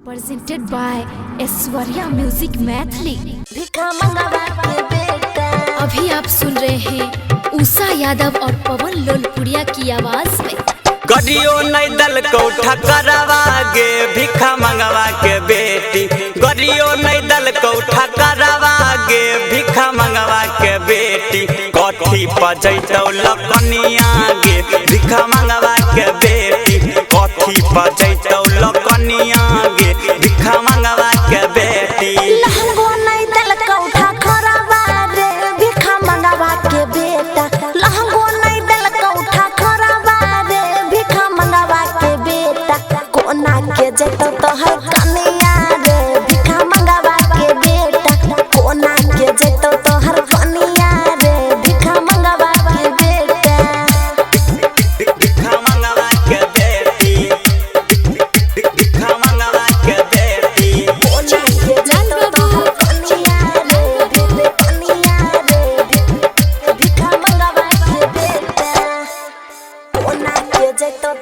Presented by Aishwarya music Maithili. अभी आप सुन रहे हैं उषा यादव और पवन लोलपुरिया की आवाज में। गडियो नहीं दल को ठकरवा गे भिखा मंगवा के बेटी, गडियो नहीं दल को ठकरवा गे भिखा मंगवा के बेटी। कथी पजैतौ लकनिया गे भिखा मंगवा के बेटी, कथी पजैतौ लकनिया गे भिखा मंगवा के बेटी। लहंगो नहीं दल को ठकरवा रे भिखा मंगवा के बेटा, लहंगो नहीं दल को ठकरवा रे भिखा मंगवा के बेटा। कोना के जैतो तोहर कनिया रे भिखा मंगवा के बेटा, कोना के जैतो तोहर कनिया रे भिखा मंगवा के बेटा। भिखा मंगवा के बेटी, भिखा मंगवा के बेटी। कोना के जैतो तोहर कनिया रे कनिया रे भिखा मंगवा के बेटा। कोना के जैतो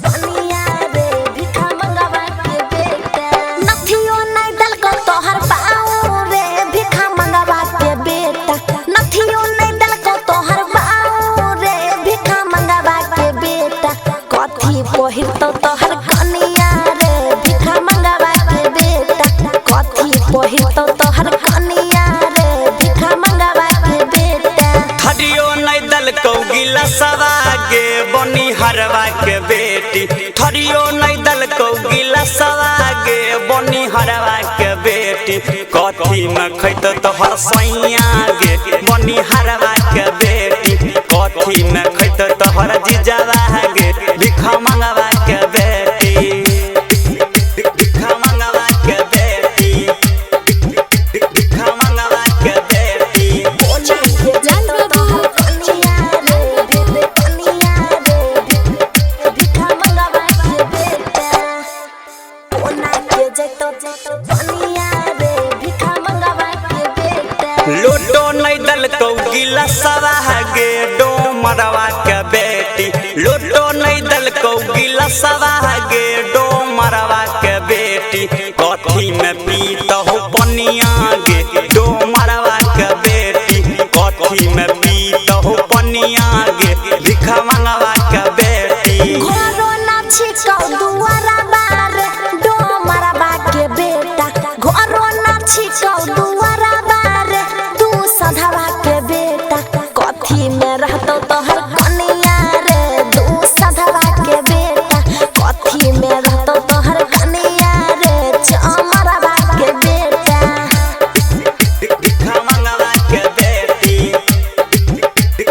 कनिया रे भिखा मंगवा के बेटा। नथियो नहीं दल को तोहर बाऊ रे भिखा मंगवा के बेटा, नथियो नहीं दल को तोहर बाऊ रे भिखा मंगवा के बेटा। कथी पहिरतो तोहर कनिया रे भिखा मंगवा के बेटा, कथी पहिरतो तोहर कनिया रे भिखा मंगवा के बेटा। थरियो नहीं दल को गिलसवा गे बनी हरवा के बेटी, थरियो नहीं दल को गिलसवा गे बनी हरवा के बेटी। कथी में खैतो तोहर सैया गे बनी हरवा के बेटी, कथी में खैतो तोहर जीजावा गे भिखा मंगवा के बेटी। भिखा मंगवा के बेटी, भिखा मंगवा के बेटी। कोना के जैतो तोहर कनिया रे कनिया रे भिखा मंगवा के बेटा। कोना के जैतो कनिया रे भिखा मंगवा के बेटा। लूटो नहीं दल को गिलसवा गे डोमरवा के बेटी, लूटो नहीं दल को गिलसवा गे डोमरवा के बेटी। कथी में पीतहु पनिया गे डोमरवा के बेटी, कथी में पीतहु पनिया गे भिखा मंगवा के बेटी। घरो ना छिकौ दुआरा बार डोमरवा के बेटा, घरो ना छिकौ दुआरा बार तू सधवा के बेटा। कथी में रहतो तोहर कनिया रे तू सधवा के बेटा, कथी में रहतो तोहर कनिया रे चमरवा के बेटा। भिखा मंगवा के बेटी,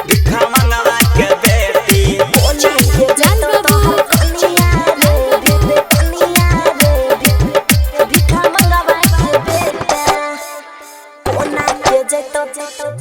भिखा मंगवा के बेटी। कोना के जैतो तोहर कनिया रे कनिया रे भिखा मंगवा के बेटा। कोना के जैतो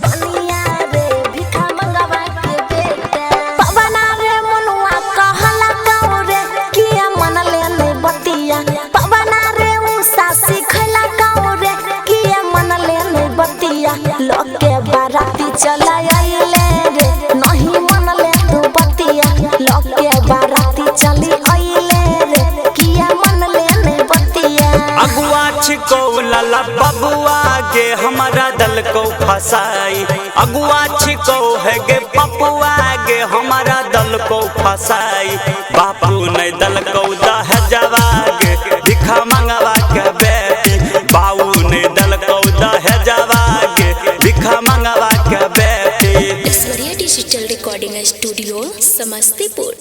कनिया रे भिखा मंगवा के बेटा। पवना रे मनुआ कहला कौ रे किया मन ले नहीं बतिया, पवना रे उषा सिखला कौ रे किया मन ले नहीं बतिया। लोग के बाराती चला आइले रे नहीं मन ले तू बतिया, लोग के बाराती चली आइले रे किया मन ले नहीं बतिया। अगुआ छिको लाला बबुआ गे हमारा दल को फसाई, अगुआ छिको है गे पपुआ गे हमारा दल को फसाई। बापू नहीं दल को दहजवा गे भिखा मंगवा के बेटी, बाबू नहीं दल को दहजवा गे भिखा मंगवा के बेटी। Aishwarya digital recording studio Samastipur.